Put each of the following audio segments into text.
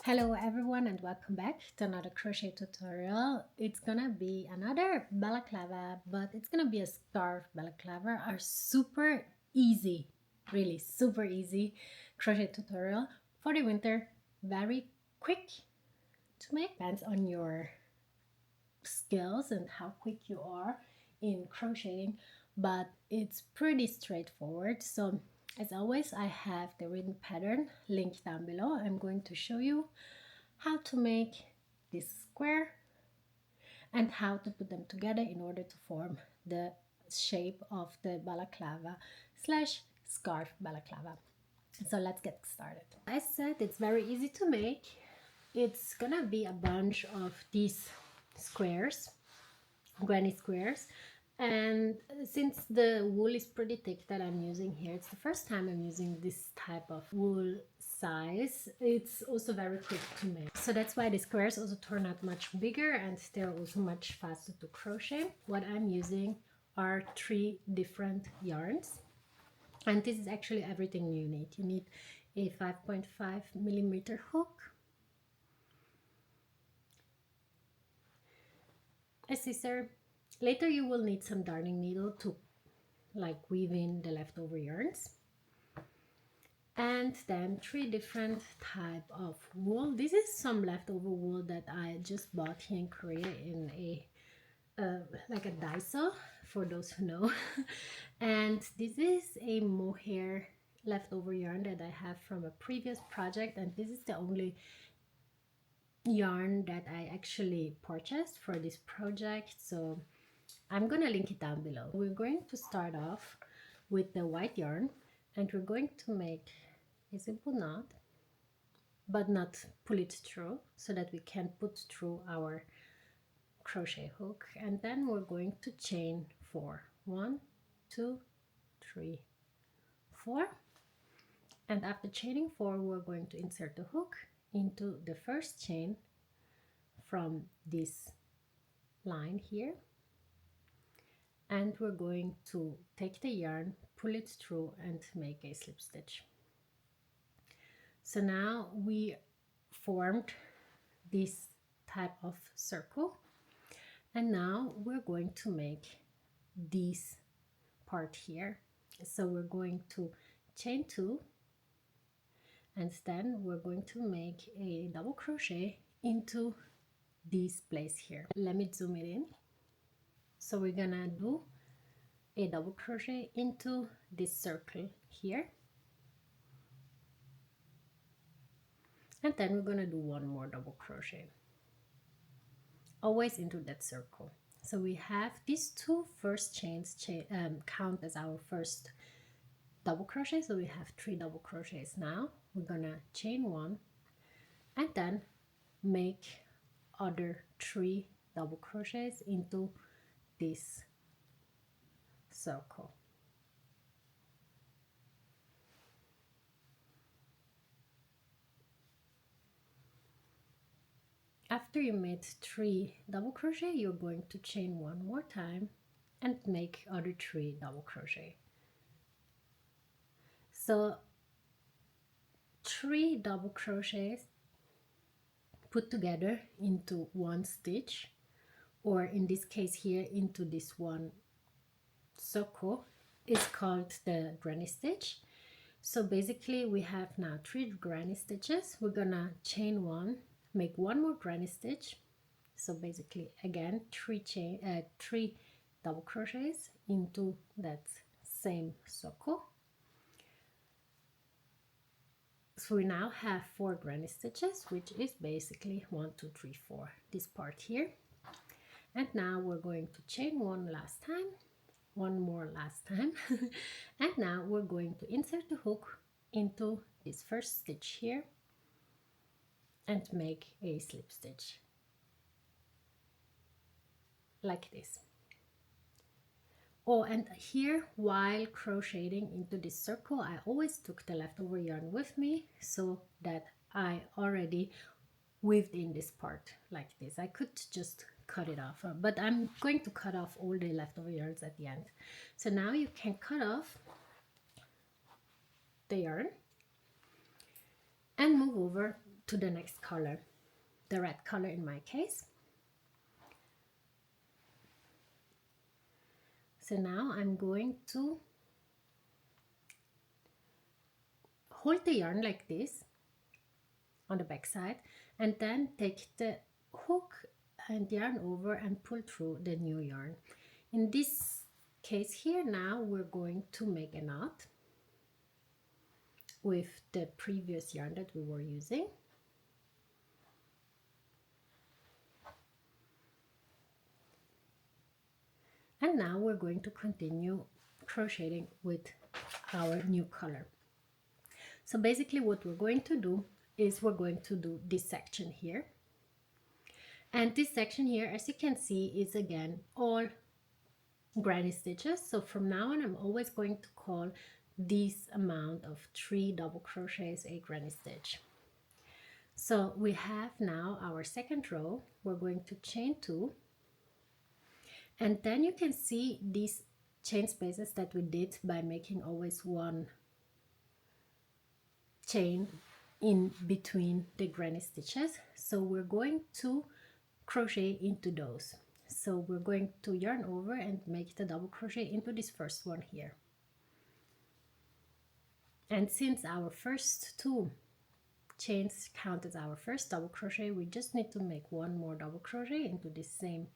Hello everyone and welcome back to another crochet tutorial. It's gonna be another balaclava, but it's gonna be a scarf balaclava. Are super easy, really super easy crochet tutorial for the winter. Very quick to make. Depends on your skills and how quick you are in crocheting, but it's pretty straightforward. So as always, I have the written pattern linked down below. I'm going to show you how to make this square and how to put them together in order to form the shape of the balaclava slash scarf balaclava. So let's get started. As I said, it's very easy to make. It's gonna be a bunch of these squares, granny squares, and since the wool is pretty thick that I'm using here, it's the first time I'm using this type of wool size. It's also very quick to make, so that's why the squares also turn out much bigger and they're also much faster to crochet. What I'm using are 3 different yarns, and this is actually everything you need. You need a 5.5 millimeter hook, a scissor. Later you will need some darning needle to weave in the leftover yarns, and then 3 different type of wool. This is some leftover wool that I just bought here in Korea in a like a Daiso, for those who know. And this is a mohair leftover yarn that I have from a previous project, and this is the only yarn that I actually purchased for this project, so I'm gonna link it down below. We're going to start off with the white yarn, and we're going to make a simple knot, but not pull it through, so that we can put through our crochet hook. And then we're going to chain 4. 1, 2, 3, 4. And after chaining 4, we're going to insert the hook into the first chain from this line here, and we're going to take the yarn, pull it through, and make a slip stitch. So now we formed this type of circle, and now we're going to make this part here. So we're going to chain 2, and then we're going to make a double crochet into this place here. Let me zoom it in. So we're gonna do a double crochet into this circle here, and then we're gonna do 1 more double crochet, always into that circle. So we have these 2 first chains count as our first double crochet, so we have 3 double crochets. Now we're gonna chain 1 and then make other 3 double crochets into this circle. After you made 3 double crochet, you're going to chain 1 more time and make other 3 double crochet. So 3 double crochets put together into 1 stitch, or in this case here into this one circle, is called the granny stitch. So basically we have now 3 granny stitches. We're gonna chain 1, make 1 more granny stitch. So basically again 3 double crochets into that same circle. So we now have 4 granny stitches, which is basically 1, 2, 3, 4, this part here. And now we're going to chain 1 last time, 1 more last time, and now we're going to insert the hook into this first stitch here and make a slip stitch like this. Oh, and here while crocheting into this circle, I always took the leftover yarn with me so that I already weaved in this part like this. I could just cut it off, but I'm going to cut off all the leftover yarns at the end. So now you can cut off the yarn and move over to the next color, the red color in my case. So now I'm going to hold the yarn like this on the back side, and then take the hook and yarn over and pull through the new yarn. In this case here, now we're going to make a knot with the previous yarn that we were using. And now we're going to continue crocheting with our new color. So basically what we're going to do is we're going to do this section here. And this section here, as you can see, is again all granny stitches. So from now on, I'm always going to call this amount of 3 double crochets a granny stitch. So we have now our second row. We're going to chain 2, and then you can see these chain spaces that we did by making always one chain in between the granny stitches. So we're going to crochet into those. So we're going to yarn over and make the double crochet into this first one here. And since our first 2 chains count as our first double crochet, we just need to make one more double crochet into this same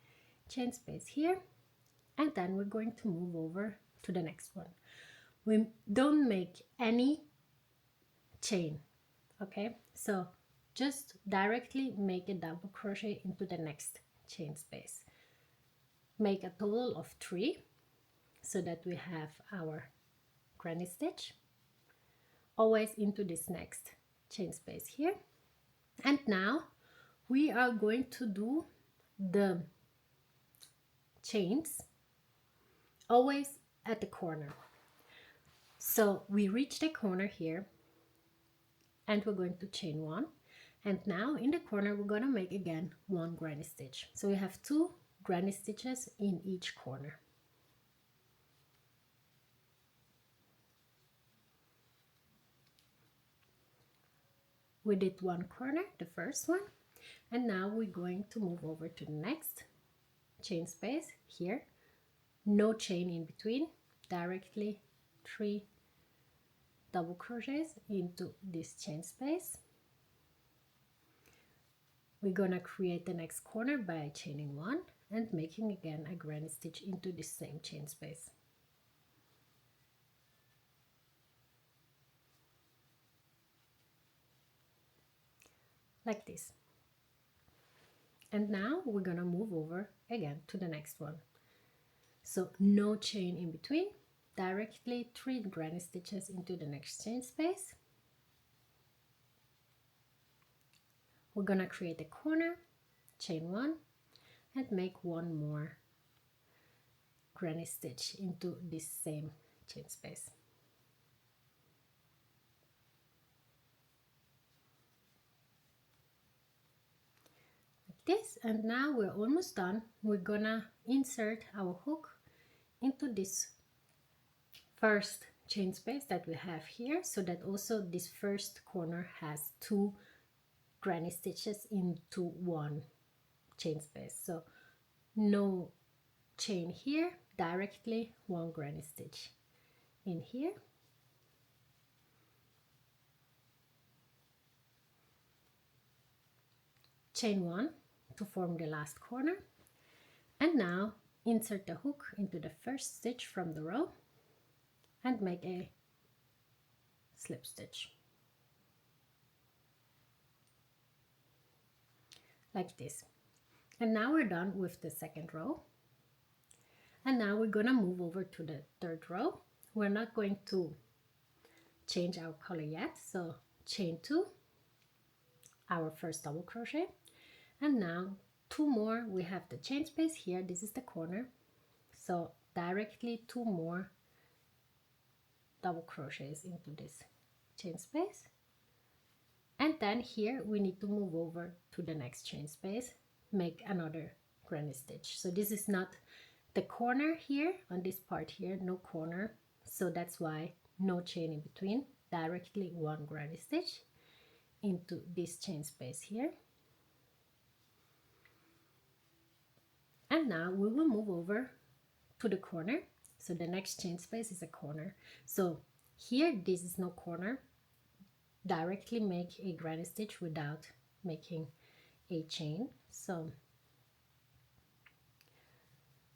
chain space here, and then we're going to move over to the next one. We don't make any chain, okay? So just directly make a double crochet into the next chain space. Make a total of 3 so that we have our granny stitch always into this next chain space here. And now we are going to do the chains always at the corner. So we reach the corner here and we're going to chain 1, and now in the corner we're going to make again 1 granny stitch. So we have 2 granny stitches in each corner. We did 1 corner, the first one, and now we're going to move over to the next chain space here. No chain in between, directly 3 double crochets into this chain space. We're gonna create the next corner by chaining 1 and making again a granny stitch into this same chain space. Like this. And now we're gonna move over again to the next one. So no chain in between, directly 3 granny stitches into the next chain space. We're gonna create a corner, chain 1, and make 1 more granny stitch into this same chain space. Like this, and now we're almost done. We're gonna insert our hook into this first chain space that we have here, so that also this first corner has 2 granny stitches into 1 chain space. So no chain here, directly 1 granny stitch in here. Chain 1 to form the last corner, and now insert the hook into the first stitch from the row and make a slip stitch like this. And now we're done with the second row, and now we're gonna move over to the third row. We're not going to change our color yet, so chain 2, our first double crochet, and now 2 more. We have the chain space here, this is the corner, so directly 2 more double crochets into this chain space, and then here we need to move over to the next chain space, make another granny stitch. So this is not the corner here, on this part here, no corner, so that's why no chain in between, directly 1 granny stitch, into this chain space here. And now we will move over to the corner. So the next chain space is a corner. So here, this is no corner. Directly make a granny stitch without making a chain. So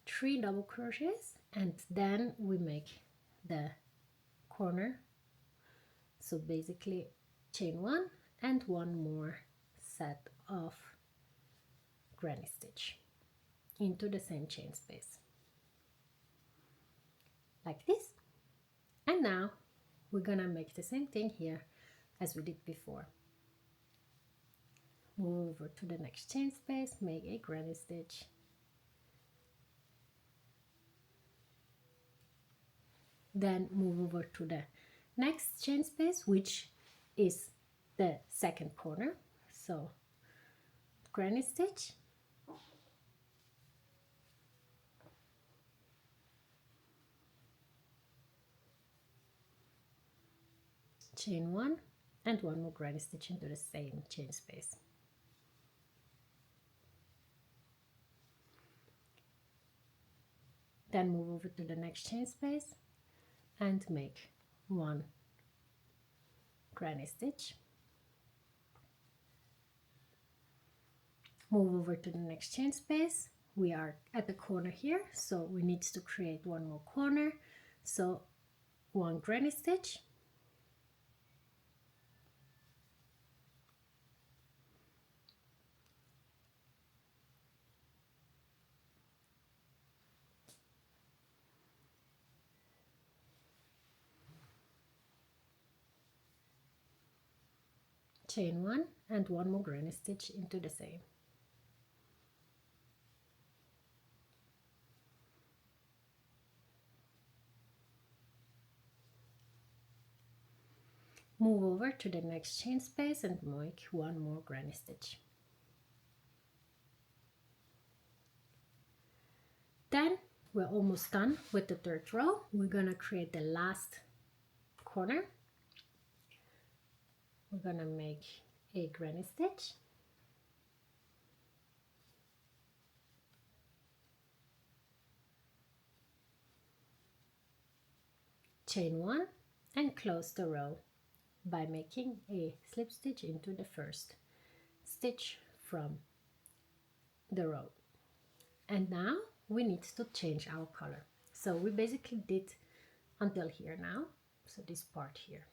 3 double crochets, and then we make the corner. So basically chain 1 and one more set of granny stitch into the same chain space like this. And now we're gonna make the same thing here as we did before. Move over to the next chain space, make a granny stitch, then move over to the next chain space, which is the second corner. So granny stitch, chain 1 and one more granny stitch into the same chain space. Then move over to the next chain space and make 1 granny stitch. Move over to the next chain space. We are at the corner here, so we need to create one more corner. So 1 granny stitch, chain 1 and one more granny stitch into the same. Move over to the next chain space and make 1 more granny stitch. Then we're almost done with the 3rd row. We're gonna create the last corner. We're gonna make a granny stitch, chain 1 and close the row by making a slip stitch into the first stitch from the row. And now we need to change our color. So we basically did until here now, so this part here.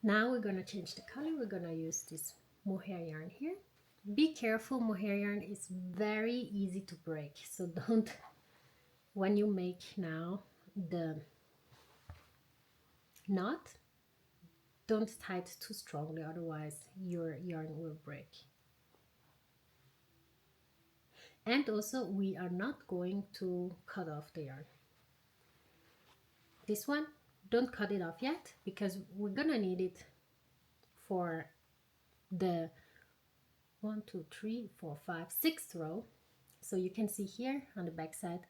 Now we're gonna change the color. We're gonna use this mohair yarn here. Be careful, mohair yarn is very easy to break, so don't, when you make now the knot, don't tie it too strongly, otherwise your yarn will break. And also we are not going to cut off the yarn. This one, don't cut it off yet, because we're gonna need it for the 1, 2, 3, 4, 5, 6th row. So you can see here on the back side,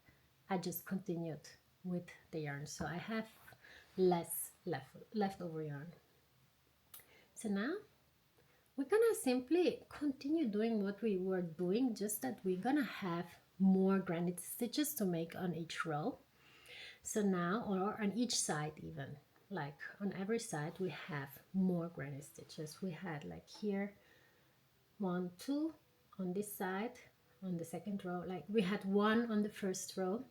I just continued with the yarn, so I have less leftover yarn. So now we're gonna simply continue doing what we were doing, just that we're gonna have more granny stitches to make on each row. So now, or on each side even, like on every side we have more granny stitches. We had like here 1, 2 on this side, on the 2nd row, like we had 1 on the 1st row,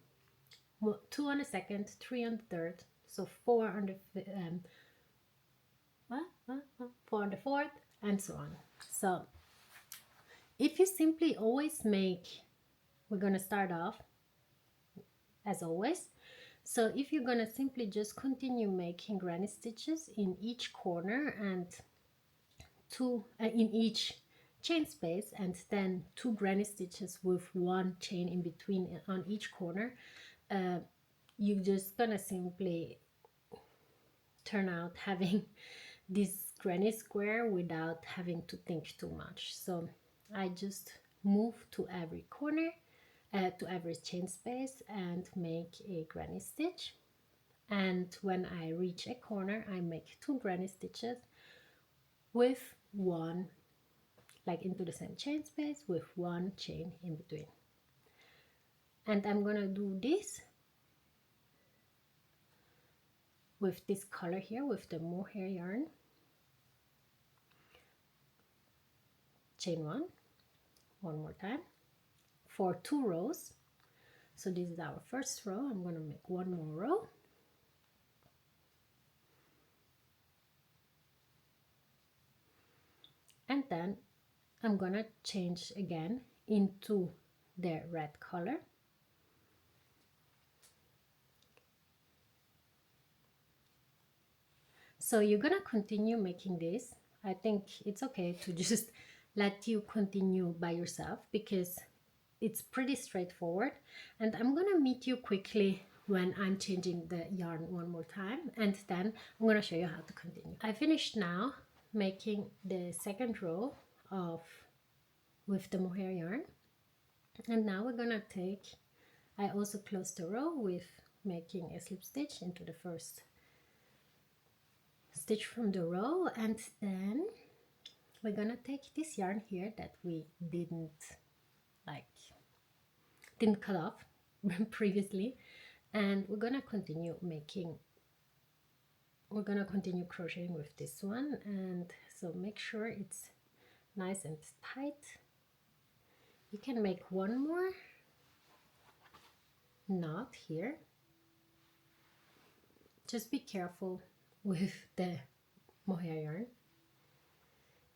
2 on the 2nd, 3 on the 3rd, so 4 on the 4 on the 4th, and so on. So if you simply always make, we're gonna start off as always. So if you're gonna simply just continue making granny stitches in each corner and 2 in each chain space, and then 2 granny stitches with 1 chain in between on each corner, you're just gonna simply turn out having this granny square without having to think too much. So I just move to every corner, to every chain space, and make a granny stitch. And when I reach a corner, I make 2 granny stitches with one, like into the same chain space with one chain in between. And I'm gonna do this with this color here with the mohair yarn. Chain one more time for 2 rows. So this is our first row. I'm gonna make one more row, and then I'm gonna change again into the red color. So you're gonna continue making this. I think it's okay to just let you continue by yourself because it's pretty straightforward. And I'm gonna meet you quickly when I'm changing the yarn one more time, and then I'm gonna show you how to continue. I finished now making the second row of with the mohair yarn, and now we're gonna take, I also closed the row with making a slip stitch into the first stitch from the row, and then we're gonna take this yarn here that we didn't cut off previously, and we're gonna continue crocheting with this one. And so make sure it's nice and tight. You can make one more knot here. Just be careful with the mohair yarn.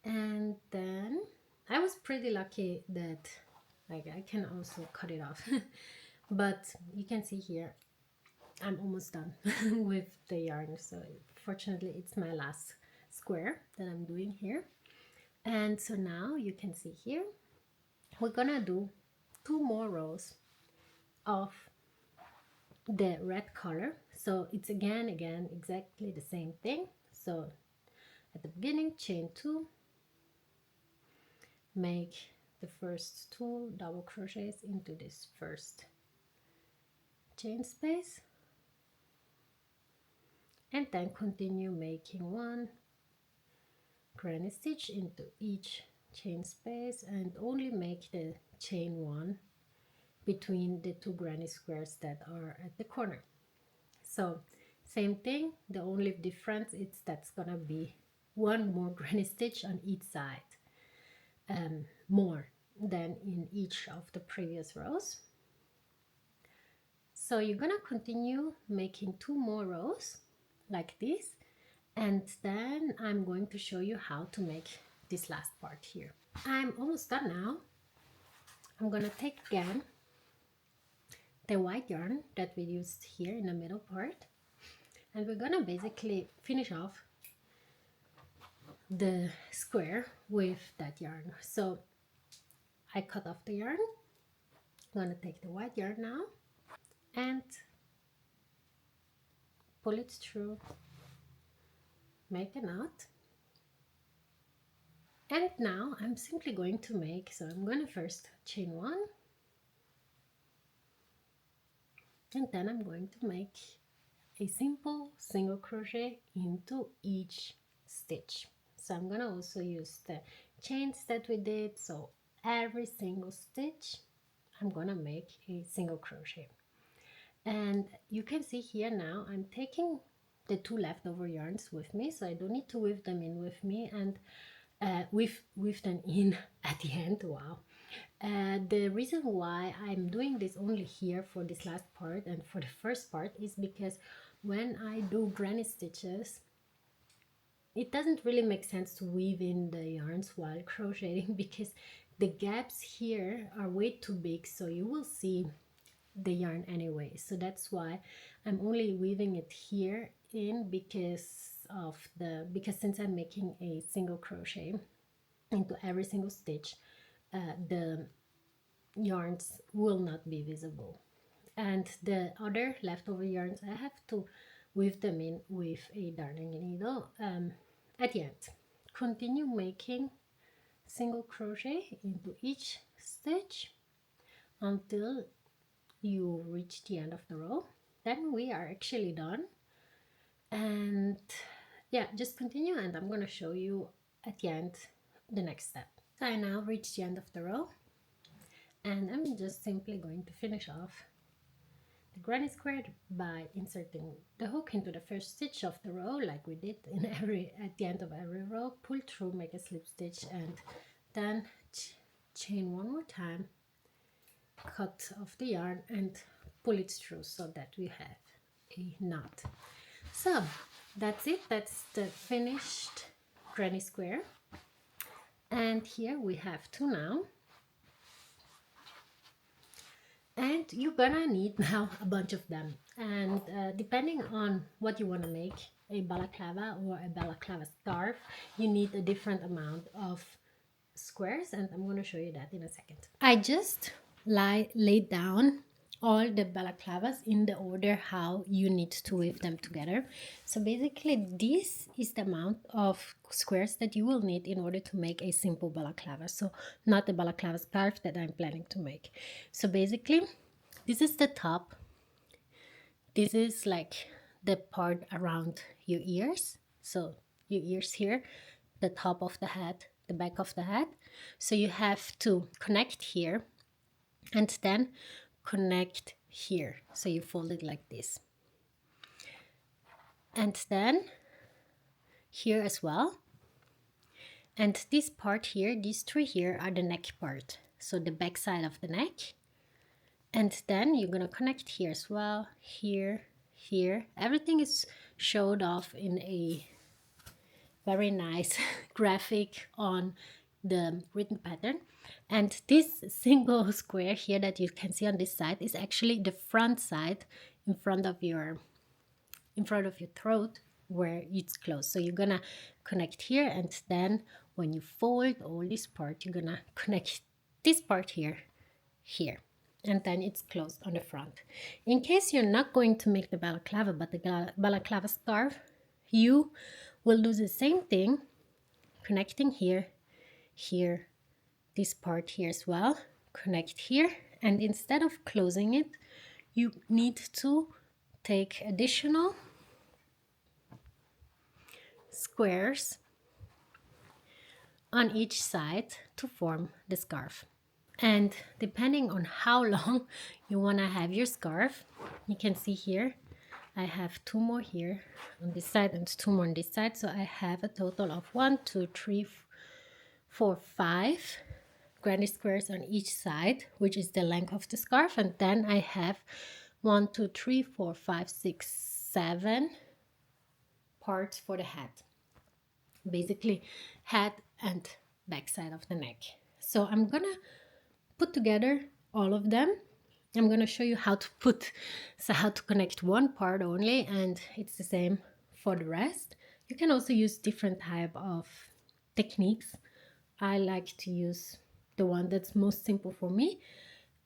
And then I was pretty lucky that I can also cut it off. But you can see here I'm almost done with the yarn. So fortunately it's my last square that I'm doing here. And so now you can see here we're gonna do 2 more rows of the red color. So it's again exactly the same thing. So at the beginning, chain 2, make the first 2 double crochets into this first chain space, and then continue making 1 granny stitch into each chain space, and only make the chain 1 between the 2 granny squares that are at the corner. So same thing, the only difference is that's gonna be 1 more granny stitch on each side, more than in each of the previous rows. So you're gonna continue making 2 more rows like this, and then I'm going to show you how to make this last part here. I'm almost done now. I'm gonna take again the white yarn that we used here in the middle part, and we're gonna basically finish off the square with that yarn. So I cut off the yarn. I'm gonna take the white yarn now and pull it through, make a knot, and now I'm simply going to make, so I'm gonna first chain 1, and then I'm going to make a simple single crochet into each stitch. So I'm gonna also use the chains that we did, so every single stitch I'm gonna make a single crochet. And you can see here now I'm taking the 2 leftover yarns with me, so I don't need to weave them in with me, and weave them in at the end. Wow. The reason why I'm doing this only here for this last part and for the first part is because when I do granny stitches, it doesn't really make sense to weave in the yarns while crocheting because the gaps here are way too big, so you will see the yarn anyway. So that's why I'm only weaving it here in because since I'm making a single crochet into every single stitch, the yarns will not be visible, and the other leftover yarns I have to weave them in with a darning needle at the end. Continue making single crochet into each stitch until you reach the end of the row. Then we are actually done, and yeah, just continue, and I'm gonna show you at the end the next step. So I now reached the end of the row, and I'm just simply going to finish off the granny square by inserting the hook into the first stitch of the row, like we did in at the end of every row. Pull through, make a slip stitch, and then chain one more time, cut off the yarn and pull it through so that we have a knot. So that's it. That's the finished granny square, and here we have two now. And you're gonna need now a bunch of them, and depending on what you want to make, a balaclava or a balaclava scarf, you need a different amount of squares, and I'm going to show you that in a second. I just laid down all the balaclavas in the order how you need to weave them together. So basically this is the amount of squares that you will need in order to make a simple balaclava. So not the balaclava scarf that I'm planning to make. So basically this is the top. This is like the part around your ears. So your ears here, the top of the head, the back of the head. So you have to connect here and then connect here. So you fold it like this. And then here as well. And this part here, these three here are the neck part. So the back side of the neck. And then you're going to connect here as well. Here, here. Everything is showed off in a very nice graphic on the written pattern. And this single square here that you can see on this side is actually the front side in front of your throat where it's closed. So you're gonna connect here, and then when you fold all this part, you're gonna connect this part here, and then it's closed on the front. In case you're not going to make the balaclava but the balaclava scarf, you will do the same thing, connecting here, here, this part here as well, connect here, and instead of closing it, you need to take additional squares on each side to form the scarf. And depending on how long you want to have your scarf, you can see here I have two more here on this side and two more on this side. So I have a total of 1, 2, 3, 4, 5 granny squares on each side, which is the length of the scarf. And then I have 1, 2, 3, 4, 5, 6, 7 parts for the head. Basically head and back side of the neck. So I'm gonna put together all of them. I'm gonna show you how to connect one part only, and it's the same for the rest. You can also use different type of techniques. I like to use the one that's most simple for me,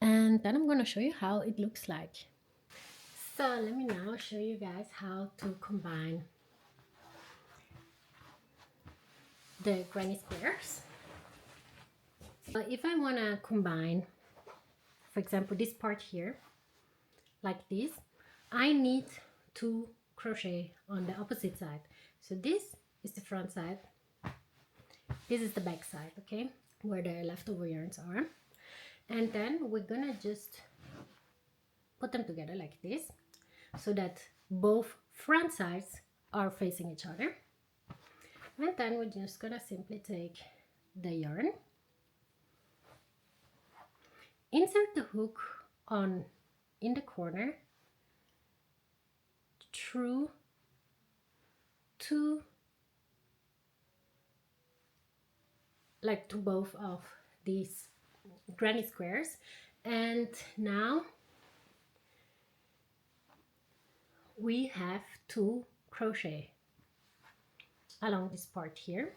and then I'm gonna show you how it looks like. So let me now show you guys how to combine the granny squares. If I want to combine, for example, this part here, like this, I need to crochet on the opposite side. So this is the front side, this is the back side, okay, where the leftover yarns are. And then we're gonna just put them together like this, so that both front sides are facing each other. And then we're just gonna simply take the yarn, insert the hook in the corner through to both of these granny squares, and now we have to crochet along this part here.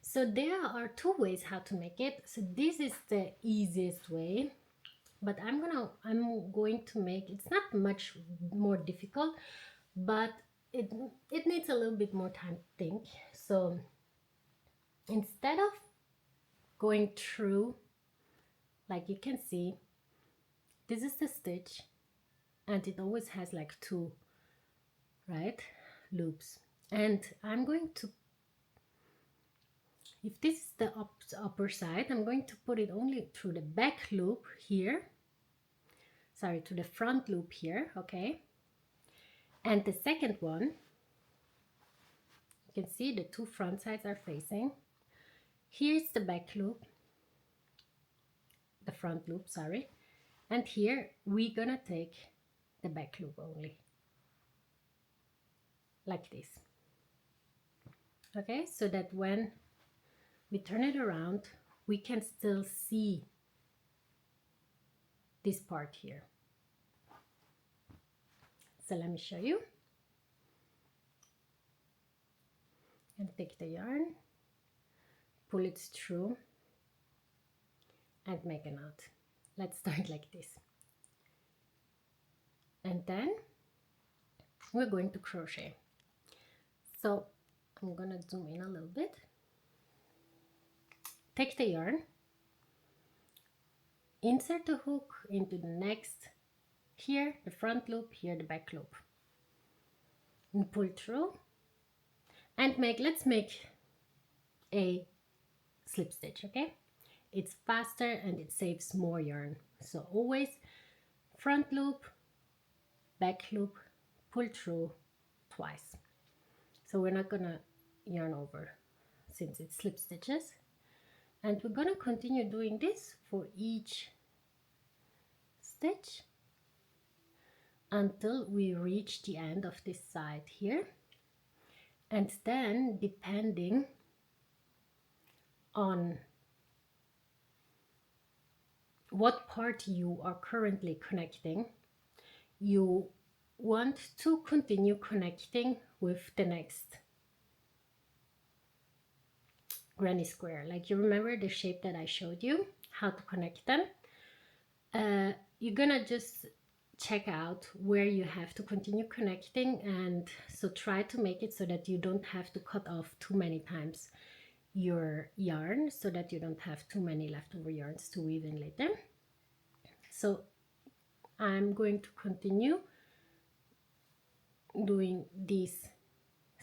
So there are two ways how to make it. So this is the easiest way, but I'm going to make, it's not much more difficult, but it needs a little bit more time to think. So instead of going through, like you can see, this is the stitch, and it always has like two, right, loops, and I'm going to if this is the upper side, I'm going to put it only through the back loop here, sorry, to the front loop here, okay? And the second one, you can see the two front sides are facing. Here's the back loop, the front loop, sorry, and here we're gonna take the back loop only, like this, okay? So that when we turn it around, we can still see this part here. So let me show you. And take the yarn, pull it through, and make a knot. Let's start like this. And then we're going to crochet. So I'm gonna zoom in a little bit. Take the yarn, insert the hook into the next, here the front loop, here the back loop, and pull through, and let's make a slip stitch, okay? It's faster and it saves more yarn. So always front loop, back loop, pull through twice. So we're not gonna yarn over since it's slip stitches. And we're gonna continue doing this for each stitch until we reach the end of this side here. And then, depending on what part you are currently connecting, you want to continue connecting with the next granny square. Like, you remember the shape that I showed you, how to connect them? You're gonna just check out where you have to continue connecting, and so try to make it so that you don't have to cut off too many times your yarn, so that you don't have too many leftover yarns to weave in later. So I'm going to continue doing these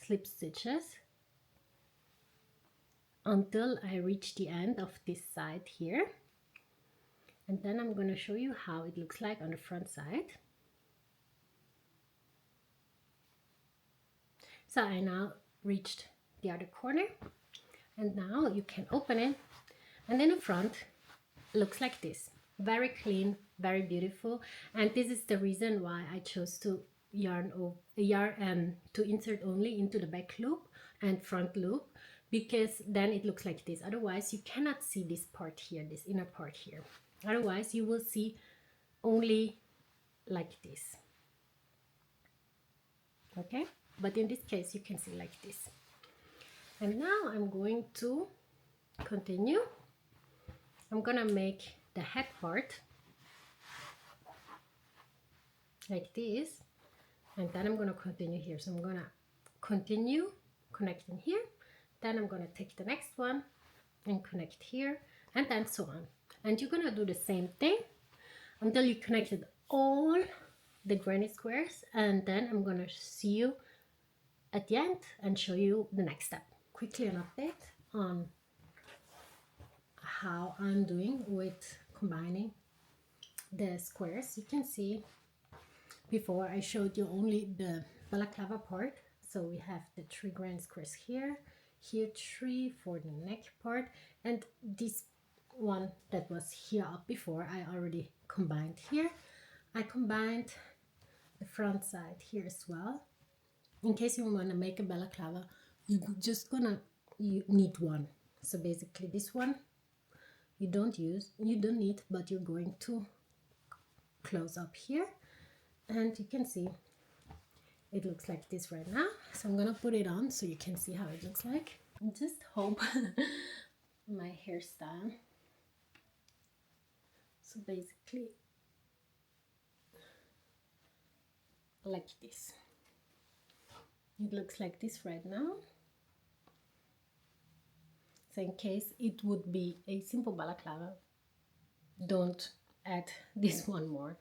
slip stitches until I reach the end of this side here. And then I'm going to show you how it looks like on the front side. So I now reached the other corner, and now you can open it, and in the front looks like this. Very clean, very beautiful. And this is the reason why I chose to to insert only into the back loop and front loop, because then it looks like this. Otherwise you cannot see this part here, this inner part here. Otherwise you will see only like this, okay? But in this case you can see like this. And now I'm going to continue. I'm gonna make the head part like this, and then I'm gonna continue here. So I'm gonna continue connecting here, then I'm gonna take the next one and connect here, and then so on. And you're gonna do the same thing until you connected all the granny squares, and then I'm gonna see you at the end and show you the next step. Quickly an update on how I'm doing with combining the squares. You can see before I showed you only the balaclava part. So we have the 3 granny squares here, here 3 for the neck part, and this one that was here up before I already combined here. I combined the front side here as well. In case you want to make a balaclava, you need one. So basically this one you don't need, but you're going to close up here, and you can see it looks like this right now. So I'm gonna put it on so you can see how it looks like. I just hope my hairstyle. So basically like this. It looks like this right now. So in case it would be a simple balaclava, don't add this one more,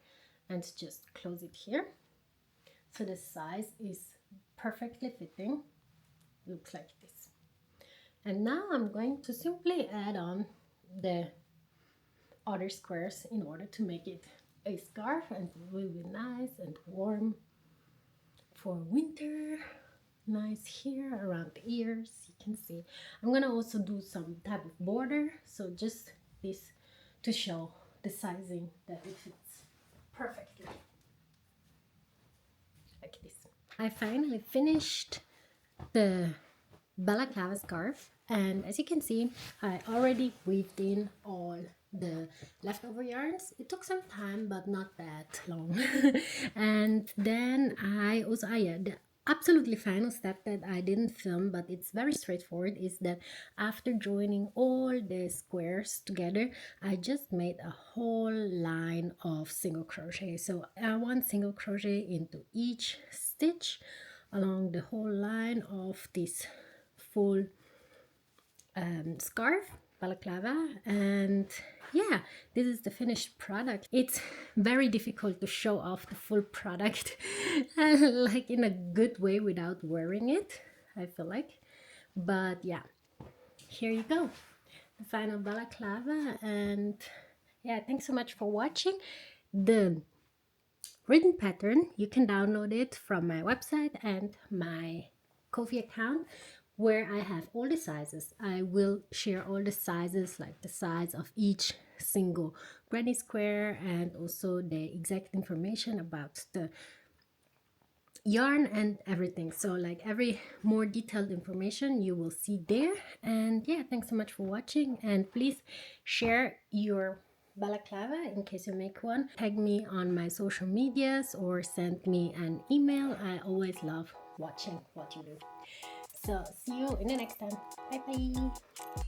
and just close it here. So the size is perfectly fitting. Looks like this. And now I'm going to simply add on the other squares in order to make it a scarf, and it will be nice and warm for winter. Nice here around the ears, you can see. I'm gonna also do some type of border, so just this to show the sizing that it fits perfectly, like this. I finally finished the balaclava scarf, and as you can see, I already weaved in all the leftover yarns. It took some time, but not that long. And then I also, yeah, the absolutely final step that I didn't film, but it's very straightforward, is that after joining all the squares together, I just made a whole line of single crochet. So I want single crochet into each stitch along the whole line of this full scarf balaclava. And yeah, this is the finished product. It's very difficult to show off the full product like in a good way without wearing it, I feel like. But yeah, here you go, the final balaclava. And yeah, thanks so much for watching. The written pattern, you can download it from my website and my Ko-fi account, where I have all the sizes. I will share all the sizes, like the size of each single granny square, and also the exact information about the yarn and everything. So like every more detailed information you will see there. And yeah, thanks so much for watching, and please share your balaclava in case you make one. Tag me on my social medias or send me an email. I always love watching what you do. So see you in the next time. Bye bye.